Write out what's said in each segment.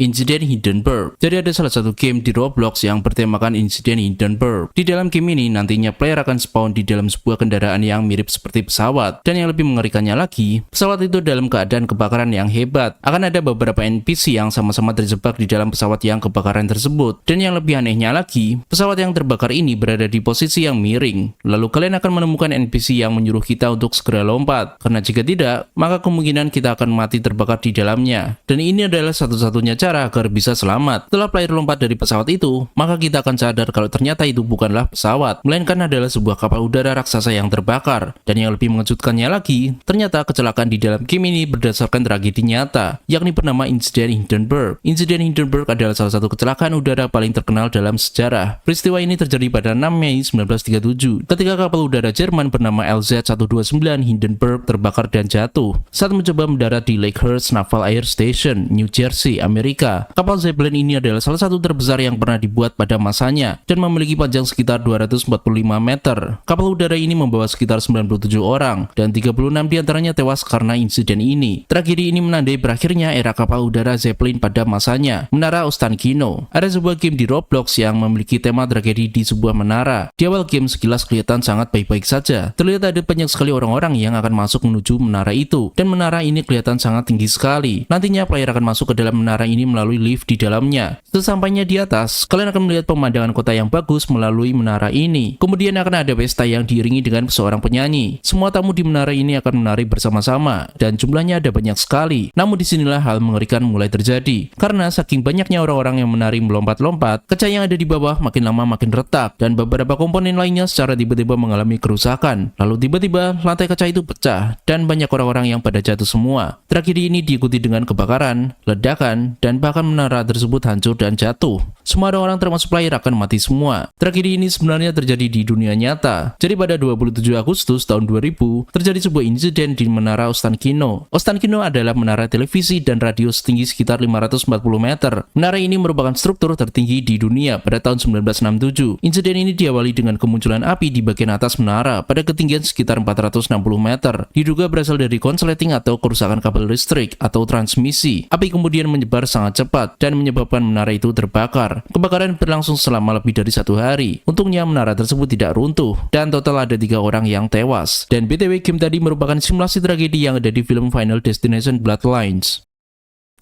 Insiden Hindenburg. Jadi ada salah satu game di Roblox yang bertemakan Insiden Hindenburg. Di dalam game ini nantinya player akan spawn di dalam sebuah kendaraan yang mirip seperti pesawat. Dan yang lebih mengerikannya lagi, pesawat itu dalam keadaan kebakaran yang hebat. Akan ada beberapa NPC yang sama-sama terjebak di dalam pesawat yang kebakaran tersebut. Dan yang lebih anehnya lagi, pesawat yang terbakar ini berada di posisi yang miring. Lalu kalian akan menemukan NPC yang menyuruh kita untuk segera lompat, karena jika tidak, maka kemungkinan kita akan mati terbakar di dalamnya. Dan ini adalah satu-satunya cara agar bisa selamat. Setelah player lompat dari pesawat itu, maka kita akan sadar kalau ternyata itu bukanlah pesawat, melainkan adalah sebuah kapal udara raksasa yang terbakar. Dan yang lebih mengejutkannya lagi, ternyata kecelakaan di dalam game ini berdasarkan tragedi nyata, yakni bernama Insiden Hindenburg. Insiden Hindenburg adalah salah satu kecelakaan udara paling terkenal dalam sejarah. Peristiwa ini terjadi pada 6 Mei 1937, ketika kapal udara Jerman bernama LZ-129 Hindenburg terbakar dan jatuh saat mencoba mendarat di Lakehurst Naval Air Station, New Jersey, Amerika. Kapal Zeppelin ini adalah salah satu terbesar yang pernah dibuat pada masanya dan memiliki panjang sekitar 245 meter. Kapal udara ini membawa sekitar 97 orang dan 36 diantaranya tewas karena insiden ini. Tragedi ini menandai berakhirnya era kapal udara Zeppelin pada masanya. Menara Ostankino. Ada sebuah game di Roblox yang memiliki tema tragedi di sebuah menara. Di awal game sekilas kelihatan sangat baik-baik saja. Terlihat ada banyak sekali orang-orang yang akan masuk menuju menara itu, dan menara ini kelihatan sangat tinggi sekali. Nantinya player akan masuk ke dalam menara ini melalui lift di dalamnya. Sesampainya di atas, kalian akan melihat pemandangan kota yang bagus melalui menara ini. Kemudian akan ada pesta yang diiringi dengan seorang penyanyi. Semua tamu di menara ini akan menari bersama-sama, dan jumlahnya ada banyak sekali. Namun disinilah hal mengerikan mulai terjadi, karena saking banyaknya orang-orang yang menari melompat-lompat, kaca yang ada di bawah makin lama makin retak, dan beberapa komponen lainnya secara tiba-tiba mengalami kerusakan. Lalu tiba-tiba lantai kaca itu pecah, dan banyak orang-orang yang pada jatuh semua. Tragedi ini diikuti dengan kebakaran, ledakan, dan bahkan menara tersebut hancur dan jatuh. Semua orang termasuk player akan mati semua. Tragedi ini sebenarnya terjadi di dunia nyata. Jadi pada 27 Agustus tahun 2000, terjadi sebuah insiden di Menara Ostankino. Ostankino adalah menara televisi dan radio setinggi sekitar 540 meter. Menara ini merupakan struktur tertinggi di dunia pada tahun 1967. Insiden ini diawali dengan kemunculan api di bagian atas menara pada ketinggian sekitar 460 meter. Diduga berasal dari konsleting atau kerusakan kabel listrik atau transmisi. Api kemudian menyebar sangat cepat dan menyebabkan menara itu terbakar. Kebakaran berlangsung selama lebih dari 1 hari. Untungnya menara tersebut tidak runtuh dan total ada 3 orang yang tewas. Dan BTW, game tadi merupakan simulasi tragedi yang ada di film Final Destination Bloodlines.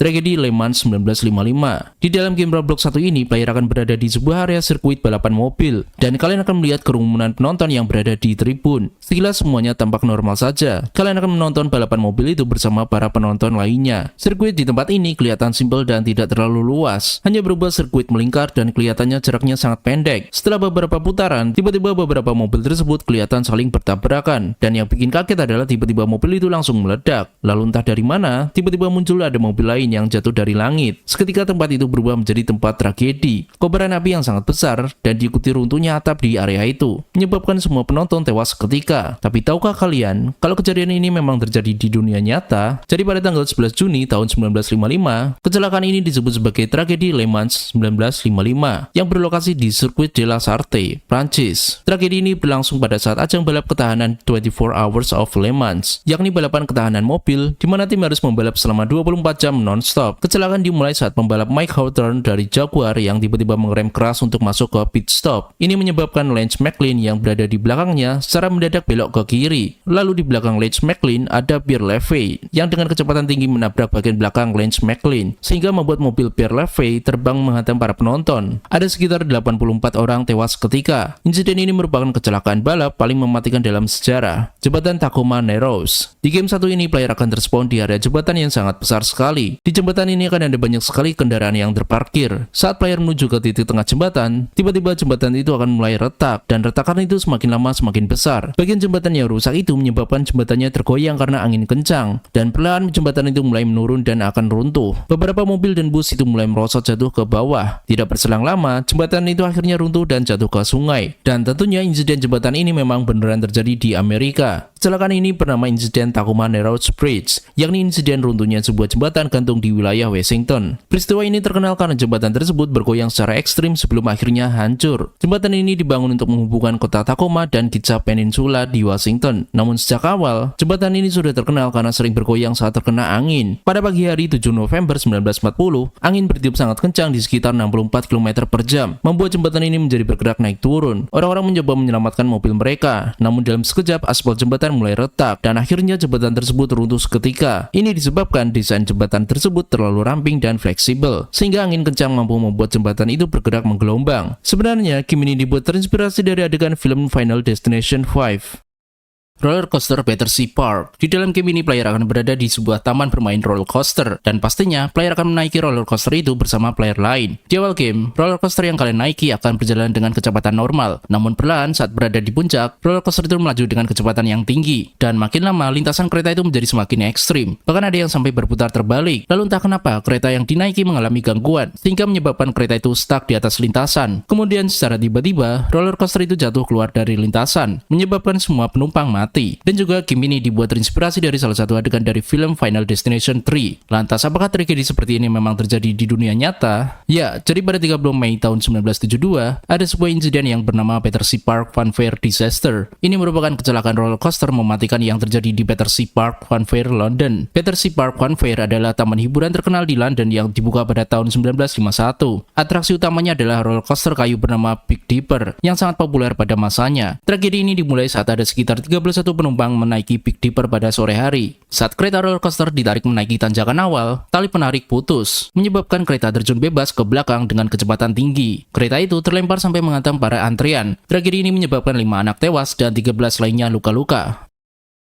Tragedi Le Mans 1955. Di dalam game Roblox 1 ini, player akan berada di sebuah area sirkuit balapan mobil, dan kalian akan melihat kerumunan penonton yang berada di tribun. Sekilas semuanya tampak normal saja. Kalian akan menonton balapan mobil itu bersama para penonton lainnya. Sirkuit di tempat ini kelihatan simpel dan tidak terlalu luas. Hanya berubah sirkuit melingkar dan kelihatannya jaraknya sangat pendek. Setelah beberapa putaran, tiba-tiba beberapa mobil tersebut kelihatan saling bertabrakan. Dan yang bikin kaget adalah tiba-tiba mobil itu langsung meledak. Lalu entah dari mana, tiba-tiba muncul ada mobil lain yang jatuh dari langit. Seketika tempat itu berubah menjadi tempat tragedi. Kobaran api yang sangat besar dan diikuti runtuhnya atap di area itu menyebabkan semua penonton tewas seketika. Tapi tahukah kalian kalau kejadian ini memang terjadi di dunia nyata? Jadi pada tanggal 11 Juni tahun 1955, kecelakaan ini disebut sebagai tragedi Le Mans 1955 yang berlokasi di Circuit de la Sarthe, Prancis. Tragedi ini berlangsung pada saat ajang balap ketahanan 24 Hours of Le Mans, yakni balapan ketahanan mobil di mana tim harus membalap selama 24 jam non-stop. Kecelakaan dimulai saat pembalap Mike Hawthorne dari Jaguar yang tiba-tiba mengerem keras untuk masuk ke pit stop. Ini menyebabkan Lance McLean yang berada di belakangnya secara mendadak belok ke kiri. Lalu di belakang Lance McLean ada Pierre Levy yang dengan kecepatan tinggi menabrak bagian belakang Lance McLean sehingga membuat mobil Pierre Levy terbang menghantam para penonton. Ada sekitar 84 orang tewas seketika. Insiden ini merupakan kecelakaan balap paling mematikan dalam sejarah. Jembatan Tacoma Narrows. Di game satu ini player akan terspawn di area jembatan yang sangat besar sekali. Di jembatan ini akan ada banyak sekali kendaraan yang terparkir. Saat player menuju ke titik tengah jembatan, tiba-tiba jembatan itu akan mulai retak, dan retakan itu semakin lama semakin besar. Bagian jembatan yang rusak itu menyebabkan jembatannya tergoyang karena angin kencang, dan perlahan jembatan itu mulai menurun dan akan runtuh. Beberapa mobil dan bus itu mulai merosot jatuh ke bawah. Tidak berselang lama, jembatan itu akhirnya runtuh dan jatuh ke sungai. Dan tentunya insiden jembatan ini memang beneran terjadi di Amerika. Kecelakaan ini bernama insiden Tacoma Narrows Bridge, yakni insiden runtuhnya sebuah jembatan gantung di wilayah Washington. Peristiwa ini terkenal karena jembatan tersebut bergoyang secara ekstrim sebelum akhirnya hancur. Jembatan ini dibangun untuk menghubungkan kota Tacoma dan Kitsap Peninsula di Washington. Namun sejak awal, jembatan ini sudah terkenal karena sering bergoyang saat terkena angin. Pada pagi hari 7 November 1940, angin bertiup sangat kencang di sekitar 64 km per jam, membuat jembatan ini menjadi bergerak naik turun. Orang-orang mencoba menyelamatkan mobil mereka, namun dalam sekejap aspal jembatan mulai retak dan akhirnya jembatan tersebut runtuh seketika. Ini disebabkan desain jembatan tersebut terlalu ramping dan fleksibel, sehingga angin kencang mampu membuat jembatan itu bergerak menggelombang. Sebenarnya, game ini dibuat terinspirasi dari adegan film Final Destination 5. Roller coaster Battersea Park. Di dalam game ini player akan berada di sebuah taman bermain roller coaster, dan pastinya player akan menaiki roller coaster itu bersama player lain. Di awal game, roller coaster yang kalian naiki akan berjalan dengan kecepatan normal, namun perlahan saat berada di puncak, roller coaster itu melaju dengan kecepatan yang tinggi, dan makin lama lintasan kereta itu menjadi semakin ekstrim. Bahkan ada yang sampai berputar terbalik. Lalu entah kenapa kereta yang dinaiki mengalami gangguan, sehingga menyebabkan kereta itu stuck di atas lintasan. Kemudian secara tiba-tiba, roller coaster itu jatuh keluar dari lintasan, menyebabkan semua penumpang mati. Dan juga game ini dibuat terinspirasi dari salah satu adegan dari film Final Destination 3. Lantas apakah tragedi seperti ini memang terjadi di dunia nyata? Ya, jadi pada 30 Mei tahun 1972, ada sebuah insiden yang bernama Battersea Park Funfair Disaster. Ini merupakan kecelakaan roller coaster mematikan yang terjadi di Battersea Park Funfair, London. Battersea Park Funfair adalah taman hiburan terkenal di London yang dibuka pada tahun 1951. Atraksi utamanya adalah roller coaster kayu bernama Big Dipper yang sangat populer pada masanya. Tragedi ini dimulai saat ada sekitar 31 penumpang menaiki Big Dipper pada sore hari. Saat kereta roller coaster ditarik menaiki tanjakan awal, tali penarik putus, menyebabkan kereta terjun bebas ke belakang dengan kecepatan tinggi. Kereta itu terlempar sampai menghantam para antrian. Tragedi ini menyebabkan 5 anak tewas dan 13 lainnya luka-luka.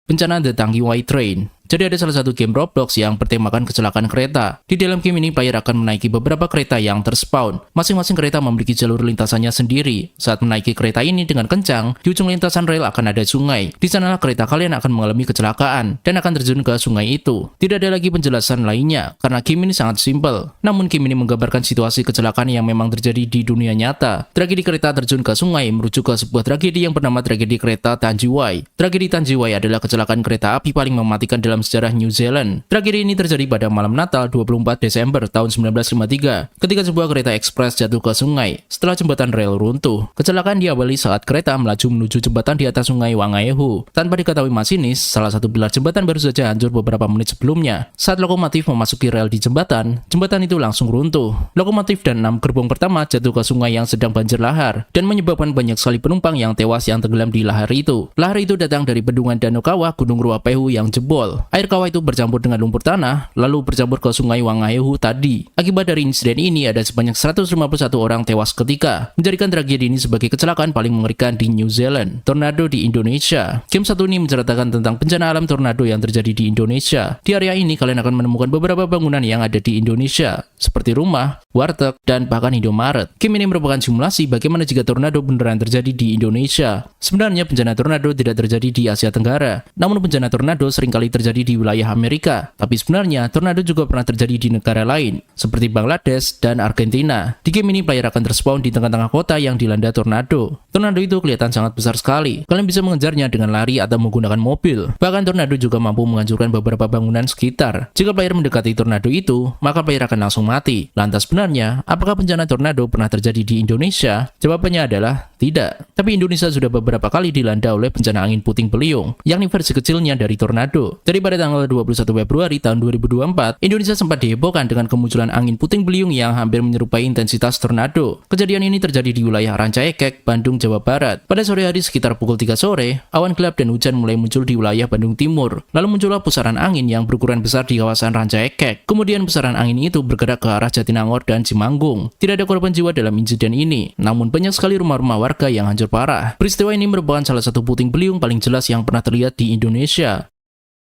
Bencana The Tangi White Train. Jadi ada salah satu game Roblox yang bertemakan kecelakaan kereta. Di dalam game ini player akan menaiki beberapa kereta yang terspawn. Masing-masing kereta memiliki jalur lintasannya sendiri. Saat menaiki kereta ini dengan kencang, di ujung lintasan rel akan ada sungai. Di sanalah kereta kalian akan mengalami kecelakaan dan akan terjun ke sungai itu. Tidak ada lagi penjelasan lainnya karena game ini sangat simpel. Namun game ini menggambarkan situasi kecelakaan yang memang terjadi di dunia nyata. Tragedi kereta terjun ke sungai merujuk ke sebuah tragedi yang bernama tragedi kereta Tangiwai. Tragedi Tangiwai adalah kecelakaan kereta api paling mematikan dalam sejarah New Zealand. Tragedi ini terjadi pada malam Natal 24 Desember tahun 1953 ketika sebuah kereta ekspres jatuh ke sungai setelah jembatan rel runtuh. Kecelakaan diawali saat kereta melaju menuju jembatan di atas sungai Whangaehu. Tanpa diketahui masinis, salah satu pilar jembatan baru saja hancur beberapa menit sebelumnya. Saat lokomotif memasuki rel di jembatan itu langsung runtuh. Lokomotif dan 6 gerbong pertama jatuh ke sungai yang sedang banjir lahar dan menyebabkan banyak sekali penumpang yang tewas yang tenggelam di lahar itu. Lahar itu datang dari bendungan Danau Kawah Gunung Ruapehu yang jebol. Air kawah itu bercampur dengan lumpur tanah, lalu bercampur ke sungai Whangaehu tadi. Akibat dari insiden ini, ada sebanyak 151 orang tewas ketika, menjadikan tragedi ini sebagai kecelakaan paling mengerikan di New Zealand. Tornado di Indonesia. Game satu ini menceritakan tentang bencana alam tornado yang terjadi di Indonesia. Di area ini, kalian akan menemukan beberapa bangunan yang ada di Indonesia, seperti rumah, warteg, dan bahkan Indomaret. Game ini merupakan simulasi bagaimana jika tornado beneran terjadi di Indonesia. Sebenarnya bencana tornado tidak terjadi di Asia Tenggara, namun bencana tornado seringkali terjadi di wilayah Amerika. Tapi sebenarnya tornado juga pernah terjadi di negara lain, seperti Bangladesh dan Argentina. Di game ini player akan terspawn di tengah-tengah kota yang dilanda tornado. Tornado itu kelihatan sangat besar sekali. Kalian bisa mengejarnya dengan lari atau menggunakan mobil. Bahkan tornado juga mampu menghancurkan beberapa bangunan sekitar. Jika player mendekati tornado itu, maka player akan langsung mati. Lantas sebenarnya, apakah bencana tornado pernah terjadi di Indonesia? Jawabannya adalah tidak. Tapi Indonesia sudah beberapa kali dilanda oleh bencana angin puting beliung, yakni versi kecilnya dari tornado. Jadi pada tanggal 21 Februari tahun 2024, Indonesia sempat dihebohkan dengan kemunculan angin puting beliung yang hampir menyerupai intensitas tornado. Kejadian ini terjadi di wilayah Rancaekek, Bandung, Jawa Barat. Pada sore hari sekitar pukul 3 sore, awan gelap dan hujan mulai muncul di wilayah Bandung Timur. Lalu muncullah pusaran angin yang berukuran besar di kawasan Rancaekek. Kemudian pusaran angin itu bergerak ke arah Jatinangor dan Cimanggung. Tidak ada korban jiwa dalam insiden ini, namun banyak sekali rumah-rumah warga yang hancur parah. Peristiwa ini merupakan salah satu puting beliung paling jelas yang pernah terlihat di Indonesia.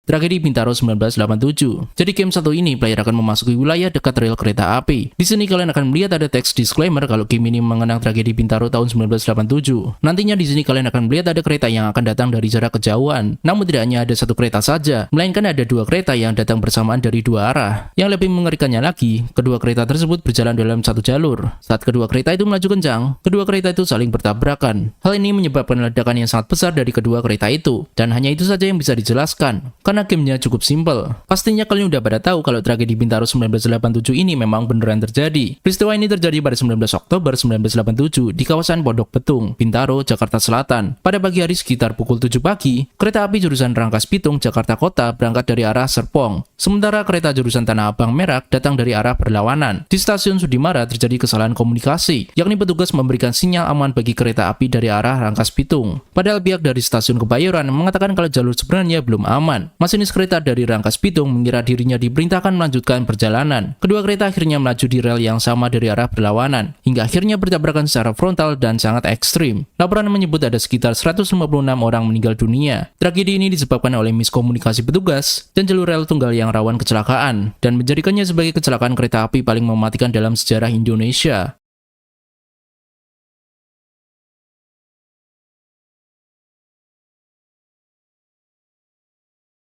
Tragedi Bintaro 1987. Jadi game satu ini player akan memasuki wilayah dekat rel kereta api. Di sini kalian akan melihat ada teks disclaimer kalau game ini mengenang tragedi Bintaro tahun 1987. Nantinya di sini kalian akan melihat ada kereta yang akan datang dari jarak kejauhan. Namun tidak hanya ada satu kereta saja, melainkan ada dua kereta yang datang bersamaan dari dua arah. Yang lebih mengerikannya lagi, kedua kereta tersebut berjalan dalam satu jalur. Saat kedua kereta itu melaju kencang, kedua kereta itu saling bertabrakan. Hal ini menyebabkan ledakan yang sangat besar dari kedua kereta itu. Dan hanya itu saja yang bisa dijelaskan. Karena gamenya cukup simpel. Pastinya kalian udah pada tahu kalau tragedi Bintaro 1987 ini memang beneran terjadi. Peristiwa ini terjadi pada 19 Oktober 1987 di kawasan Pondok Betung, Bintaro, Jakarta Selatan. Pada pagi hari sekitar pukul 7 pagi, kereta api jurusan Rangkas Bitung, Jakarta Kota berangkat dari arah Serpong. Sementara kereta jurusan Tanah Abang Merak datang dari arah berlawanan. Di stasiun Sudimara terjadi kesalahan komunikasi, yakni petugas memberikan sinyal aman bagi kereta api dari arah Rangkas Bitung. Padahal pihak dari stasiun Kebayoran mengatakan kalau jalur sebenarnya belum aman. Masinis kereta dari Rangkas Bitung mengira dirinya diperintahkan melanjutkan perjalanan. Kedua kereta akhirnya melaju di rel yang sama dari arah berlawanan, hingga akhirnya bertabrakan secara frontal dan sangat ekstrim. Laporan menyebut ada sekitar 156 orang meninggal dunia. Tragedi ini disebabkan oleh miskomunikasi petugas dan jalur rel tunggal yang rawan kecelakaan, dan menjadikannya sebagai kecelakaan kereta api paling mematikan dalam sejarah Indonesia.